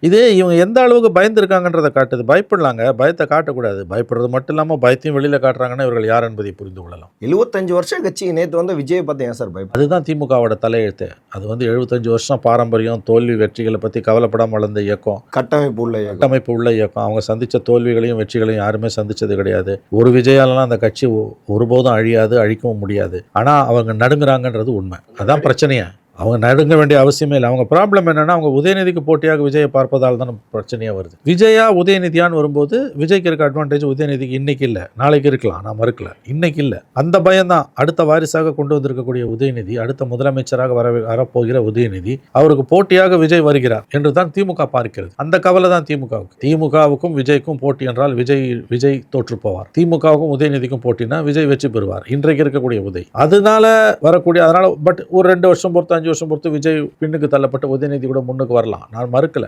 இது இவங்க எந்த அளவுக்கு பயந்துருக்காங்கன்றதை காட்டுது. பயப்படலாங்க, பயத்தை காட்டக்கூடாது. பயப்படுறது மட்டும் இல்லாமல் பயத்தையும் வெளியில் காட்டுறாங்கன்னா இவர்கள் யார் என்பதை புரிந்து கொள்ளலாம். 75 வருஷம் கட்சி நேற்று வந்து விஜயை பார்த்து ஏன் சார் பயப்படும்? அதுதான் திமுகவோட தலையெழுத்து. அது வந்து 75 வருஷம் பாரம்பரியம், தோல்வி வெற்றிகளை பற்றி கவலைப்படாமல் வளர்ந்த இயக்கம், கட்டமைப்பு உள்ள இயக்கம். அவங்க சந்தித்த தோல்விகளையும் வெற்றிகளையும் யாருமே சந்தித்தது கிடையாது. ஒரு விஜயாலலாம் அந்த கட்சி ஒருபோதும் அழியாது, அழிக்கவும் முடியாது. ஆனால் அவங்க நடுங்குறாங்கன்றது உண்மை. அதான் பிரச்சனையே. அவங்க நடுங்க வேண்டிய அவசியமே இல்லை. அவங்க ப்ராப்ளம் என்னன்னா, அவங்க உதயநிதிக்கு போட்டியாக விஜயை பார்ப்பதால் தான் பிரச்சனையாக வருது. விஜயா உதயநிதியான்னு வரும்போது விஜய்க்கு இருக்க அட்வான்டேஜ் உதயநிதிக்கு இன்னைக்கு இல்லை, நாளைக்கு இருக்கலாம், நான் மறுக்கல, இன்னைக்கு இல்லை. அந்த பயம்தான். அடுத்த வாரிசாக கொண்டு வந்திருக்கக்கூடிய உதயநிதி, அடுத்த முதலமைச்சராக வரப்போகிற உதயநிதி, அவருக்கு போட்டியாக விஜய் வருகிறார் என்று தான் திமுக பார்க்கிறது. அந்த கவலை தான் திமுகவுக்கும் விஜய்க்கும் போட்டி என்றால் விஜய் தோற்று போவார். திமுகவுக்கும் உதயநிதிக்கும் போட்டினா விஜய் வெற்றி பெறுவார். இன்றைக்கு இருக்கக்கூடிய உதய் அதனால வரக்கூடிய, அதனால பட் ஒரு 2 வருஷம் பொறுத்து 5 வருஷம் பொறுத்து விஜய் பின்னுக்கு தள்ளப்பட்டு உதயநிதி கூட முன்னுக்கு வரலாம், நான் மறுக்கல.